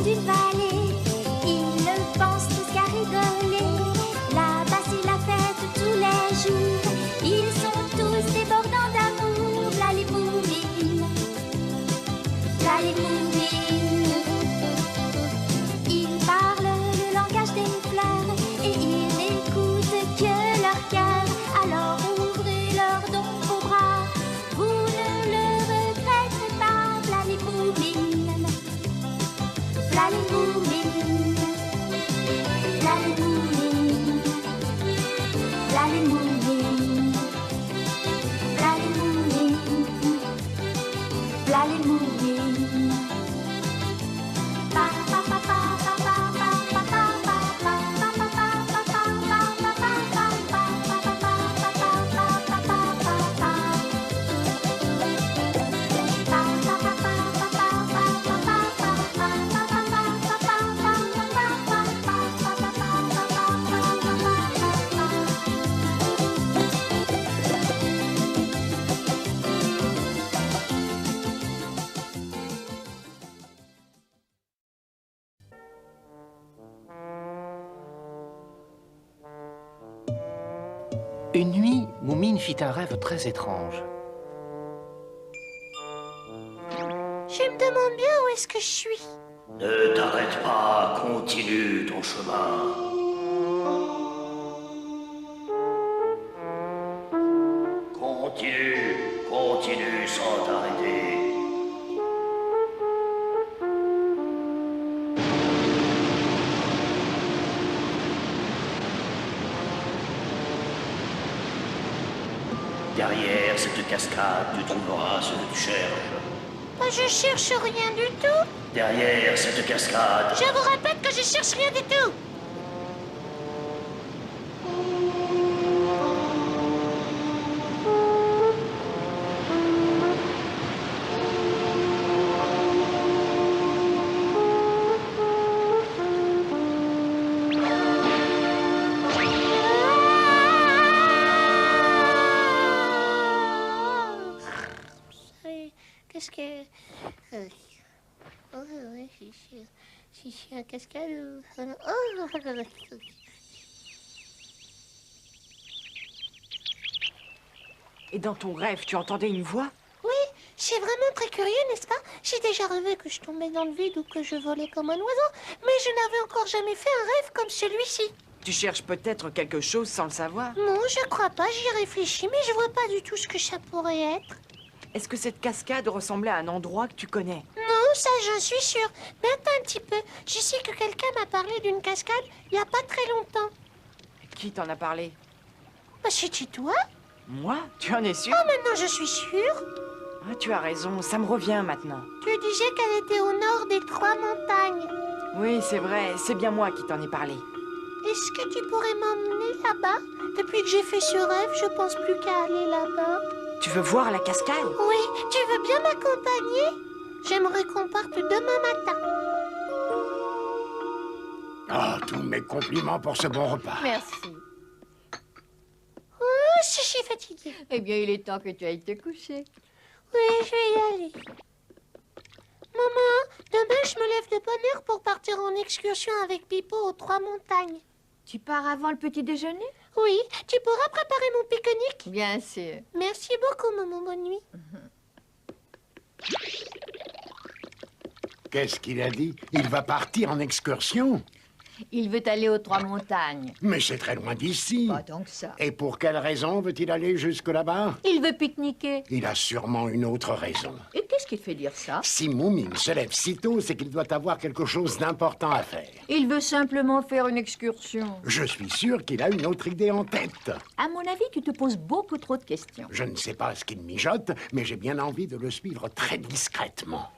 d'une vallée. Ils ne pensent tous qu'à rigoler. Là-bas c'est la fête tous les jours. Ils sont tous débordants d'amour. V'là les bourrines, v'là les bourrines. Ils parlent le langage des fleurs et ils n'écoutent que leur cœur. Alors ouvrez leurs dons vos bras, vous ne le regretterez pas. V'là les bourrines, v'là les bourrines, v'là les bourrines, v'là les bourrines, v'là les bourrines, v'là les bourrines. Une nuit, Moumine fit un rêve très étrange. Je me demande bien où est-ce que je suis. Ne t'arrête pas, continue ton chemin. Continue, continue sans t'arrêter. Derrière cette cascade, tu trouveras ce que tu cherches. Je cherche rien du tout. Derrière cette cascade, Je vous répète que je cherche rien du tout. Qu'est-ce que... Si je suis un cascade... Et dans ton rêve, tu entendais une voix? Oui, c'est vraiment très curieux, n'est-ce pas? J'ai déjà rêvé que je tombais dans le vide ou que je volais comme un oiseau, mais je n'avais encore jamais fait un rêve comme celui-ci. Tu cherches peut-être quelque chose sans le savoir? Non, je crois pas, j'y réfléchis, mais je vois pas du tout ce que ça pourrait être. Est-ce que cette cascade ressemblait à un endroit que tu connais? Non, ça j'en suis sûre. Mais attends un petit peu, je sais que quelqu'un m'a parlé d'une cascade il y a pas très longtemps. Qui t'en a parlé? Bah c'est-tu toi? Moi? Tu en es sûr? Oh, maintenant je suis sûre. Ah, tu as raison, ça me revient maintenant. Tu disais qu'elle était au nord des 3 montagnes. Oui, c'est vrai, c'est bien moi qui t'en ai parlé. Est-ce que tu pourrais m'emmener là-bas? Depuis que j'ai fait ce rêve, je pense plus qu'à aller là-bas. Tu veux voir la cascade? Oui, tu veux bien m'accompagner? J'aimerais qu'on parte demain matin. Ah, tous mes compliments pour ce bon repas. Merci. Oh, je suis fatiguée. Eh bien, il est temps que tu ailles te coucher. Oui, je vais y aller. Maman, demain je me lève de bonne heure pour partir en excursion avec Pipo aux 3 montagnes. Tu pars avant le petit déjeuner? Oui, tu pourras préparer mon pique-nique? Bien sûr. Merci beaucoup, maman. Bonne nuit. Qu'est-ce qu'il a dit? Il va partir en excursion? Il veut aller aux 3 montagnes. Mais c'est très loin d'ici. Pas tant que ça. Et pour quelle raison veut-il aller jusque là-bas? Il veut pique-niquer. Il a sûrement une autre raison. Et qu'est-ce qui te fait dire ça? Si Moumine se lève si tôt, c'est qu'il doit avoir quelque chose d'important à faire. Il veut simplement faire une excursion. Je suis sûr qu'il a une autre idée en tête. À mon avis, tu te poses beaucoup trop de questions. Je ne sais pas ce qu'il mijote, mais j'ai bien envie de le suivre très discrètement.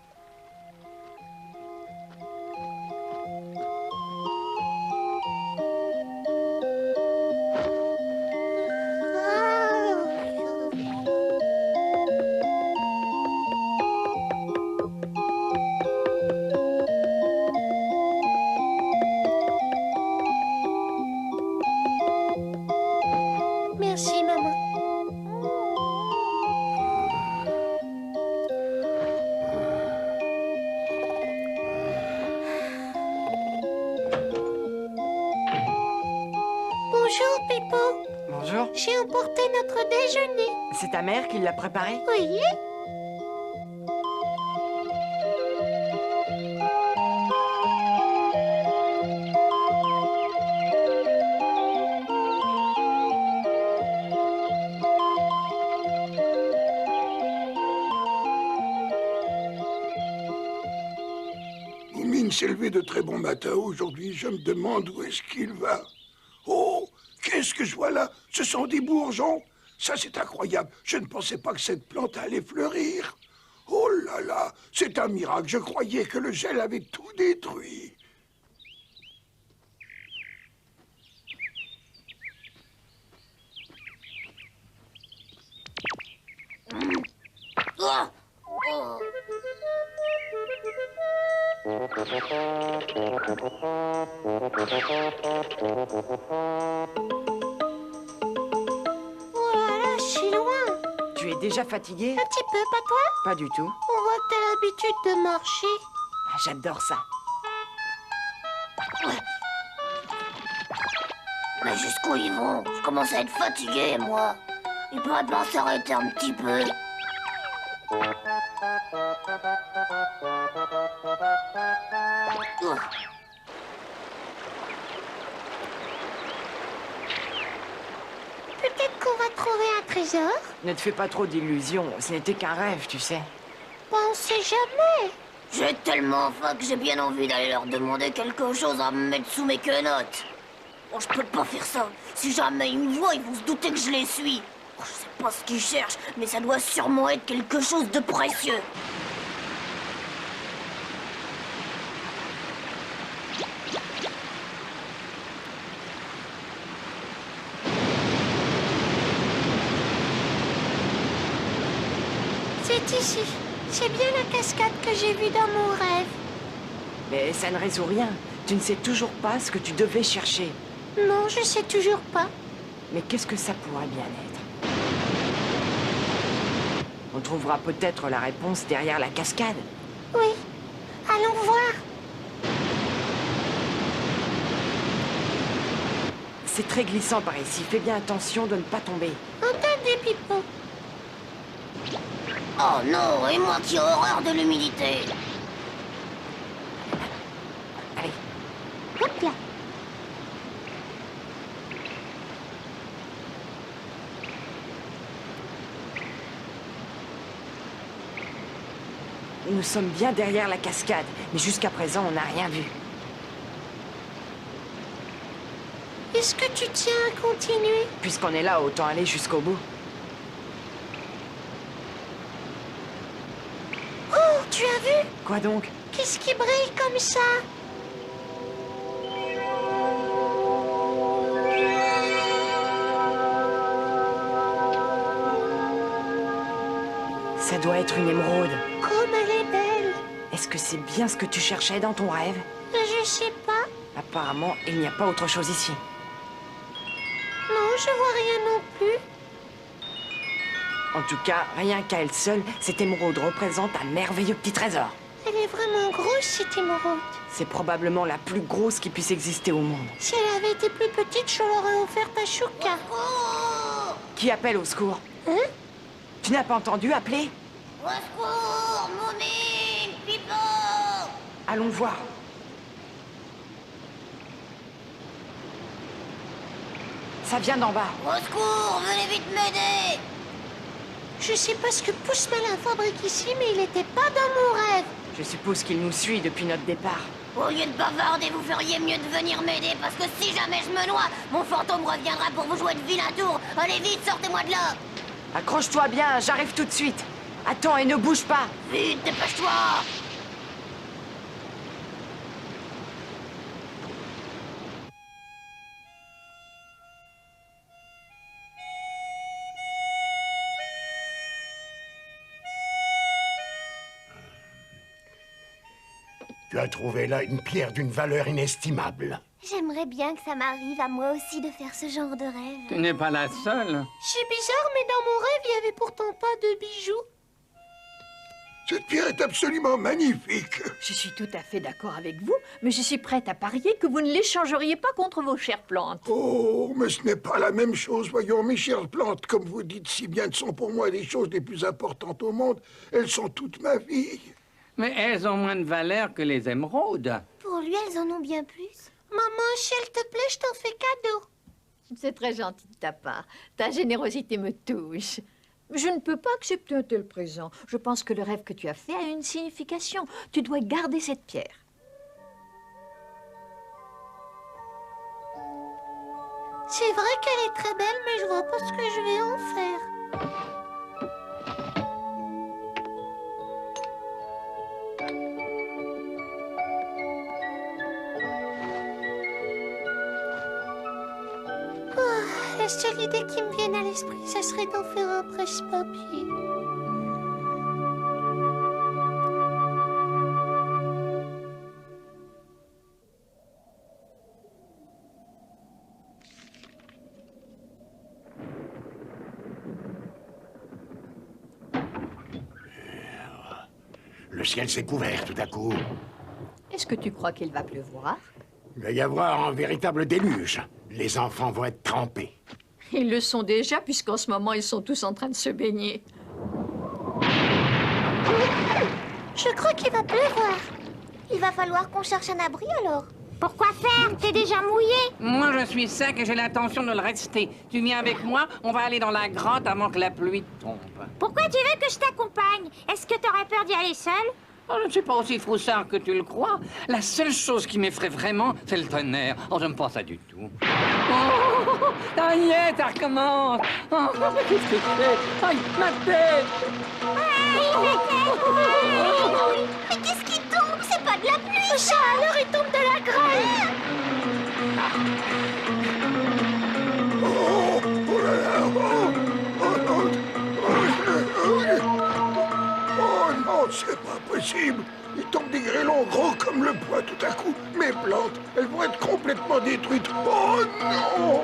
Merci, maman. Pipo. Bonjour. J'ai emporté notre déjeuner. C'est ta mère qui l'a préparé? Oui. Moumine s'est levé de très bon matin aujourd'hui. Je me demande où est-ce qu'il va. Oh, qu'est-ce que je vois là? Ce sont des bourgeons. Ça, c'est incroyable. Je ne pensais pas que cette plante allait fleurir. Oh là là, c'est un miracle. Je croyais que le gel avait tout détruit. Oh là là, je suis loin. Tu es déjà fatigué? Un petit peu, pas toi? Pas du tout. On voit que t'as l'habitude de marcher. Ah, j'adore ça. Mais jusqu'où ils vont? Je commence à être fatigué, moi. Ils pourraient pas s'arrêter un petit peu. Peut-être qu'on va trouver un trésor. Ne te fais pas trop d'illusions. Ce n'était qu'un rêve, tu sais. Bah, on sait jamais. J'ai tellement faim que j'ai bien envie d'aller leur demander quelque chose à me mettre sous mes quenottes. Oh, je peux pas faire ça. Si jamais ils me voient, ils vont se douter que je les suis. Oh, je sais pas ce qu'ils cherchent, mais ça doit sûrement être quelque chose de précieux. C'est ici. C'est bien la cascade que j'ai vue dans mon rêve. Mais ça ne résout rien. Tu ne sais toujours pas ce que tu devais chercher. Non, je sais toujours pas. Mais qu'est-ce que ça pourrait bien être? On trouvera peut-être la réponse derrière la cascade. Oui. Allons voir. C'est très glissant par ici. Fais bien attention de ne pas tomber. Entendez, Pipo. Oh non, et moi qui ai horreur de l'humidité. Allez. Hop là. Nous sommes bien derrière la cascade, mais jusqu'à présent, on n'a rien vu. Est-ce que tu tiens à continuer? Puisqu'on est là, autant aller jusqu'au bout. Oh, tu as vu? Quoi donc? Qu'est-ce qui brille comme ça? Ça doit être une émeraude. Comme elle est belle. Est-ce que c'est bien ce que tu cherchais dans ton rêve? Je sais pas. Apparemment, il n'y a pas autre chose ici. Non, je vois rien non plus. En tout cas, rien qu'à elle seule, cette émeraude représente un merveilleux petit trésor. Elle est vraiment grosse, cette émeraude. C'est probablement la plus grosse qui puisse exister au monde. Si elle avait été plus petite, je l'aurais offerte à Chouka. Oh, Qui appelle au secours? Hein? Tu n'as pas entendu appeler? au secours, Moumine, Pipo. Allons voir. Ça vient d'en bas. Au secours, venez vite m'aider. Je sais pas ce que Pousse-Malin fabrique ici, mais il était pas dans mon rêve. Je suppose qu'il nous suit depuis notre départ. Au lieu de bavarder, vous feriez mieux de venir m'aider, parce que si jamais je me noie, mon fantôme reviendra pour vous jouer de vilain tour. Allez vite, sortez-moi de là. Accroche-toi bien, j'arrive tout de suite. Attends et ne bouge pas. Vite, dépêche-toi. Tu as trouvé là une pierre d'une valeur inestimable. J'aimerais bien que ça m'arrive à moi aussi de faire ce genre de rêve. Tu n'es pas la seule. C'est bizarre, mais dans mon rêve, il y avait pourtant pas de bijoux. Cette pierre est absolument magnifique. Je suis tout à fait d'accord avec vous, mais je suis prête à parier que vous ne l'échangeriez pas contre vos chères plantes. Oh, mais ce n'est pas la même chose, voyons, mes chères plantes, comme vous dites si bien, sont pour moi les choses les plus importantes au monde. Elles sont toute ma vie. Mais elles ont moins de valeur que les émeraudes. Pour lui, elles en ont bien plus. Maman, s'il te plaît, je t'en fais cadeau. C'est très gentil de ta part. Ta générosité me touche. Je ne peux pas accepter un tel présent. Je pense que le rêve que tu as fait a une signification. Tu dois garder cette pierre. C'est vrai qu'elle est très belle, mais je vois pas ce que je vais en faire. La seule idée qui me vienne à l'esprit, ça serait d'en faire un presse-papier. Le ciel s'est couvert tout à coup. Est-ce que tu crois qu'il va pleuvoir? Il va y avoir un véritable déluge. Les enfants vont être trempés. Ils le sont déjà, puisqu'en ce moment, ils sont tous en train de se baigner. Je crois qu'il va pleuvoir. Il va falloir qu'on cherche un abri alors. Pourquoi faire? T'es déjà mouillé. Moi, je suis sec et j'ai l'intention de le rester. Tu viens avec moi? On va aller dans la grotte avant que la pluie tombe. Pourquoi tu veux que je t'accompagne? Est-ce que t'aurais peur d'y aller seule? Oh, je ne suis pas aussi froussard que tu le crois. La seule chose qui m'effraie vraiment, c'est le tonnerre. Oh, je ne pense pas du tout. Oh, ça y est, ça recommence. Oh, qu'est-ce que c'est? Aïe, ma tête. Mais qu'est-ce qui tombe? C'est pas de la pluie, ça. Alors il tombe de la grêle. Oh, oh là là, oh non, c'est pas possible. Il tombe des grêlons gros comme le poids tout à coup. Mes plantes, elles vont être complètement détruites. Oh non!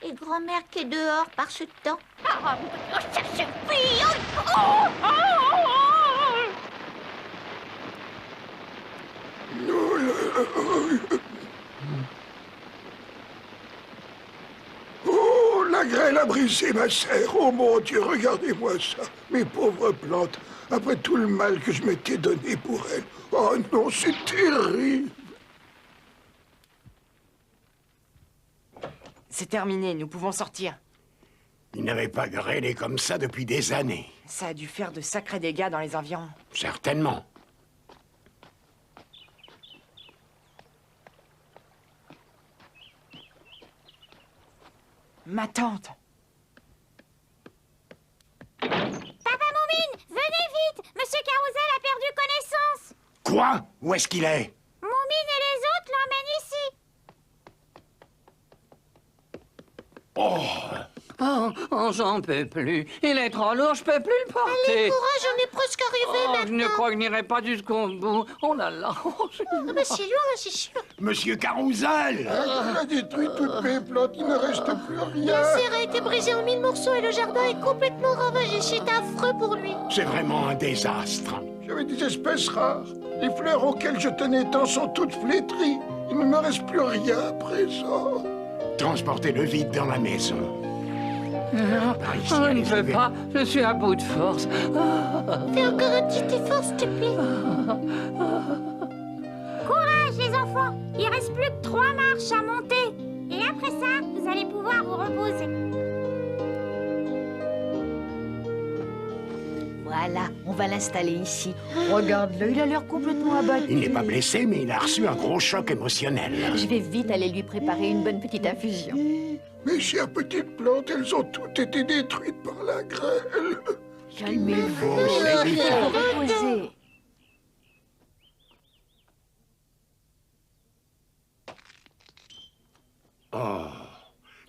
Et grand-mère qui est dehors par ce temps. Ça suffit. Oh, la grêle a brisé ma serre. Oh mon Dieu, regardez-moi ça. Mes pauvres plantes, après tout le mal que je m'étais donné pour elles. Oh non, c'est terrible. C'est terminé, nous pouvons sortir. Il n'avait pas grêlé comme ça depuis des années. Ça a dû faire de sacrés dégâts dans les environs. Certainement. Ma tante. Papa Moumine, venez vite. Monsieur Carousel a perdu connaissance. Quoi? Où est-ce qu'il est? Moumine et les autres l'emmènent ici. Oh, j'en peux plus. Il est trop lourd, je peux plus le porter. Allez, courage, on est presque arrivé Oh, je ne maintenant. crois que je n'irai pas jusqu'au bout. Oh là là. Ah bah c'est loin, c'est sûr. Monsieur Carousel! Elle a détruit toutes mes plantes, il ne reste plus rien. La serre a été brisée en 1000 morceaux et le jardin est complètement ravagé. C'est affreux pour lui. C'est vraiment un désastre. J'avais des espèces rares. Les fleurs auxquelles je tenais tant sont toutes flétries. Il ne me reste plus rien à présent. Transportez le vide dans la maison. Par ici, Je ne allez, peux allez. pas. Je suis à bout de force. Fais encore un petit effort, s'il te plaît. Courage les enfants. Il reste plus que 3 marches à monter. Et après ça, vous allez pouvoir vous reposer. Voilà, on va l'installer ici. Regarde-le, il a l'air complètement abattu. Il n'est pas blessé, mais il a reçu un gros choc émotionnel. Je vais vite aller lui préparer une bonne petite infusion. Mes chères petites plantes, elles ont toutes été détruites par la grêle. Calmez-vous, Laissez-lui il faut faire. vous reposer.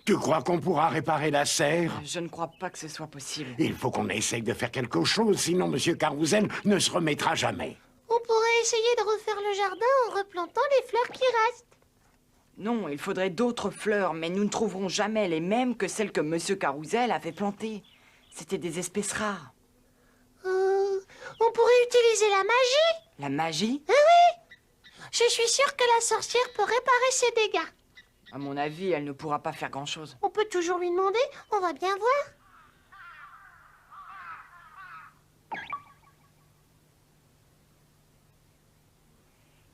Tu crois qu'on pourra réparer la serre? Je ne crois pas que ce soit possible. Il faut qu'on essaye de faire quelque chose, sinon Monsieur Carrousel ne se remettra jamais. On pourrait essayer de refaire le jardin en replantant les fleurs qui restent. Non, il faudrait d'autres fleurs, mais nous ne trouverons jamais les mêmes que celles que Monsieur Carrousel avait plantées. C'était des espèces rares. On pourrait utiliser la magie. La magie? Ah oui! Je suis sûre que la sorcière peut réparer ses dégâts. À mon avis, elle ne pourra pas faire grand-chose. On peut toujours lui demander, on va bien voir.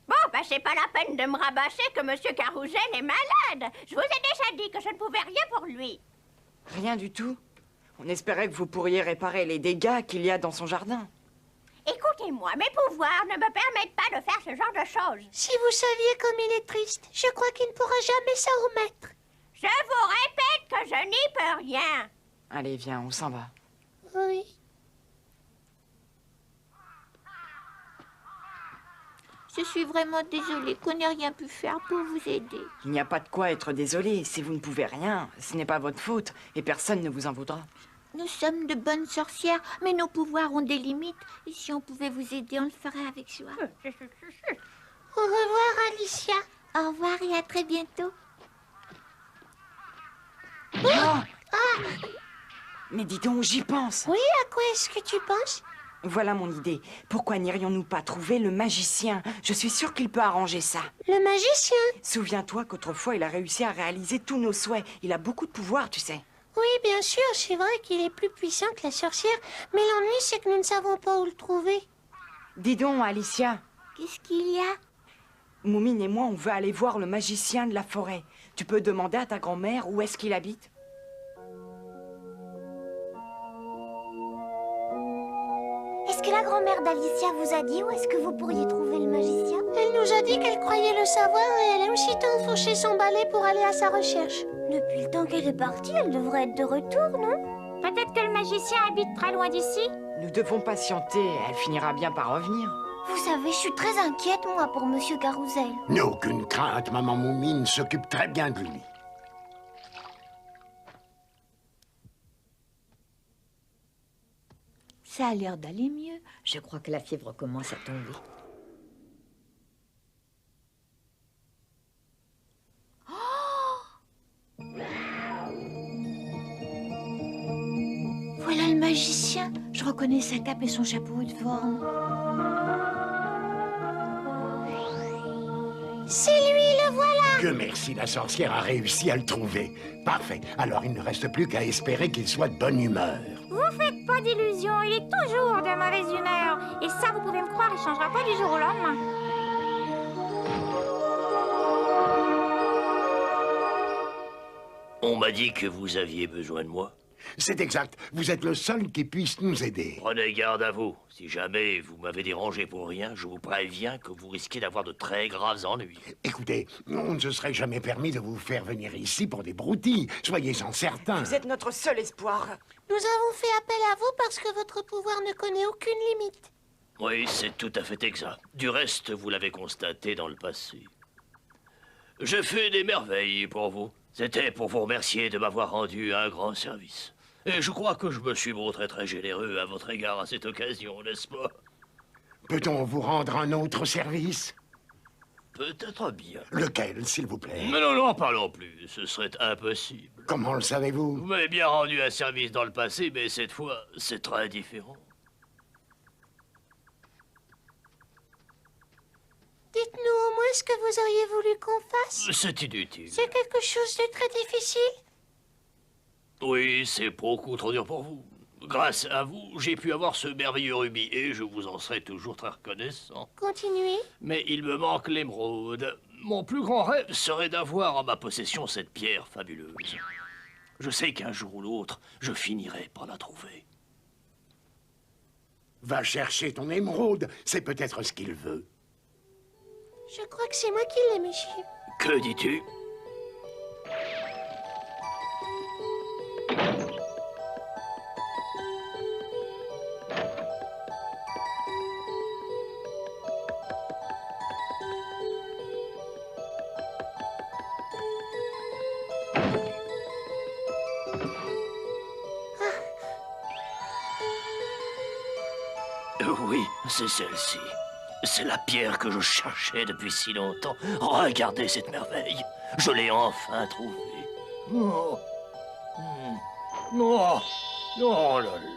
Bon, bah c'est pas la peine de me rabâcher que Monsieur Carrousel est malade. Je vous ai déjà dit que je ne pouvais rien pour lui. Rien du tout. On espérait que vous pourriez réparer les dégâts qu'il y a dans son jardin. Écoutez-moi, mes pouvoirs ne me permettent pas de faire ce genre de choses. Si vous saviez comme il est triste, je crois qu'il ne pourra jamais s'en remettre. Je vous répète que je n'y peux rien. Allez, viens, on s'en va. Oui. Je suis vraiment désolée qu'on n'ait rien pu faire pour vous aider. Il n'y a pas de quoi être désolé. Si vous ne pouvez rien, ce n'est pas votre faute et personne ne vous en voudra. Nous sommes de bonnes sorcières, mais nos pouvoirs ont des limites. Et si on pouvait vous aider, on le ferait avec joie. Au revoir, Alicia. Au revoir et à très bientôt. Mais dis donc, j'y pense. Oui, à quoi est-ce que tu penses? Voilà mon idée. Pourquoi n'irions-nous pas trouver le magicien? Je suis sûre qu'il peut arranger ça. Le magicien? Souviens-toi qu'autrefois, il a réussi à réaliser tous nos souhaits. Il a beaucoup de pouvoir, tu sais. Oui, bien sûr, c'est vrai qu'il est plus puissant que la sorcière, mais l'ennui, c'est que nous ne savons pas où le trouver. Dis donc, Alicia. Qu'est-ce qu'il y a? Moumine et moi, on veut aller voir le magicien de la forêt. Tu peux demander à ta grand-mère où est-ce qu'il habite? Est-ce que la grand-mère d'Alicia vous a dit où est-ce que vous pourriez trouver le magicien? Elle nous a dit qu'elle croyait le savoir et elle a aussitôt enfourché son balai pour aller à sa recherche. Depuis le temps qu'elle est partie, elle devrait être de retour, non? Peut-être que le magicien habite très loin d'ici? Nous devons patienter. Elle finira bien par revenir. Vous savez, je suis très inquiète, moi, pour Monsieur Carrousel. Aucune crainte, maman Moumine s'occupe très bien de lui. Ça a l'air d'aller mieux. Je crois que la fièvre commence à tomber. Voilà le magicien. Je reconnais sa cape et son chapeau de forme. C'est lui, le voilà! Que merci, la sorcière a réussi à le trouver. Parfait. Alors il ne reste plus qu'à espérer qu'il soit de bonne humeur. Vous faites pas d'illusions, il est toujours de mauvaise humeur. Et ça, vous pouvez me croire, il changera pas du jour au lendemain. On m'a dit que vous aviez besoin de moi. C'est exact. Vous êtes le seul qui puisse nous aider. Prenez garde à vous. Si jamais vous m'avez dérangé pour rien, je vous préviens que vous risquez d'avoir de très graves ennuis. Écoutez, on ne se serait jamais permis de vous faire venir ici pour des broutilles. Soyez-en certains. Vous êtes notre seul espoir. Nous avons fait appel à vous parce que votre pouvoir ne connaît aucune limite. Oui, c'est tout à fait exact. Du reste, vous l'avez constaté dans le passé. J'ai fait des merveilles pour vous. C'était pour vous remercier de m'avoir rendu un grand service. Et je crois que je me suis montré très généreux à votre égard à cette occasion, n'est-ce pas? Peut-on vous rendre un autre service? Peut-être bien. Lequel, s'il vous plaît? Mais non, parlons plus. Ce serait impossible. Comment le savez-vous? Vous m'avez bien rendu un service dans le passé, mais cette fois, c'est très différent. Dites-nous au moins ce que vous auriez voulu qu'on fasse. C'est inutile. C'est quelque chose de très difficile. Oui, c'est beaucoup trop dur pour vous. Grâce à vous, j'ai pu avoir ce merveilleux rubis et je vous en serai toujours très reconnaissant. Continuez. Mais il me manque l'émeraude. Mon plus grand rêve serait d'avoir en ma possession cette pierre fabuleuse. Je sais qu'un jour ou l'autre, je finirai par la trouver. Va chercher ton émeraude. C'est peut-être ce qu'il veut. Je crois que c'est moi qui l'ai, monsieur. Que dis-tu? Oui, c'est celle-ci. C'est la pierre que je cherchais depuis si longtemps. Regardez cette merveille. Je l'ai enfin trouvée. Oh. Oh. Oh là là.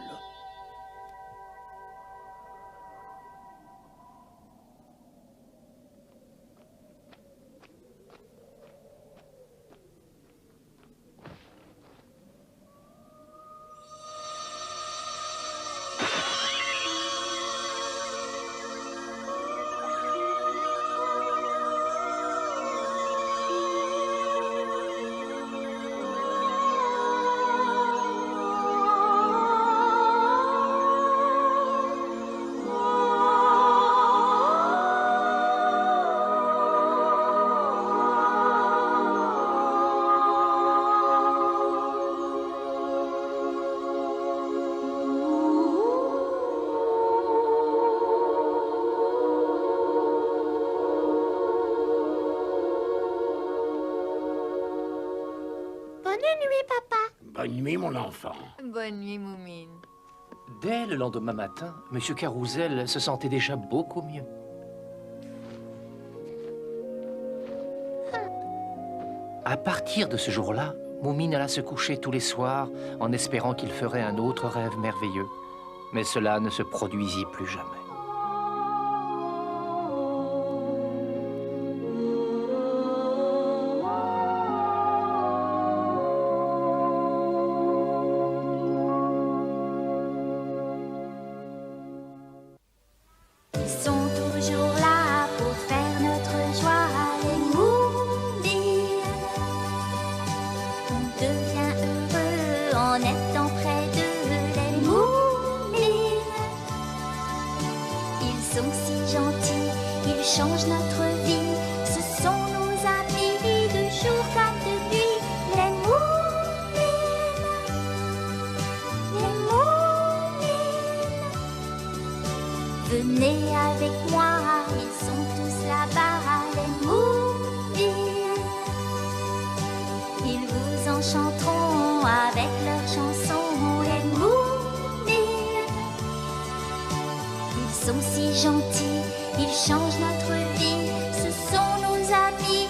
Bonne nuit, papa. Bonne nuit, mon enfant. Bonne nuit, Moumine. Dès le lendemain matin, M. Carrousel se sentait déjà beaucoup mieux. À partir de ce jour-là, Moumine alla se coucher tous les soirs en espérant qu'il ferait un autre rêve merveilleux. Mais cela ne se produisit plus jamais. Ils sont toujours là pour faire notre joie, les Moumines. On devient heureux en étant près d'eux, les Moumines. Ils sont si gentils, ils changent notre vie. Ce sont nos amis de jour comme de nuit, les Moumines. Les Moumines. Venez avec moi, ils sont tous là-bas, les Moumines. Ils vous enchanteront avec leurs chansons, les Moumines. Ils sont si gentils, ils changent notre vie, ce sont nos amis.